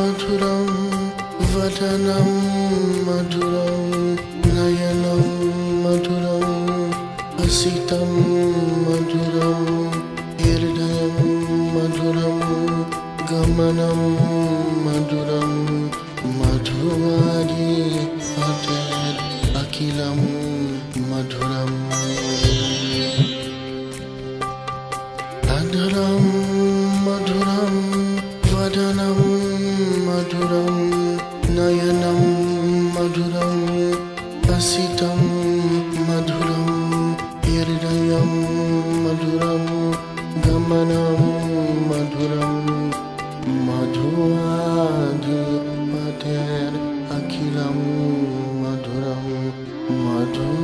मधुरं वदनं मधुरं नयनं मधुरं हसितं मधुरं हृदयं मधुरं गमनं मधुरं मधुवादी पतेर् अखिलं मधुरम् अधरं मधुरं वदनं मधुरं नयनं मधुरं हसितं मधुरं हृदयं मधुरं गमनं मधुरं मधुवादिपतेर् अखिलं मधुरं मधुवादिपतेर्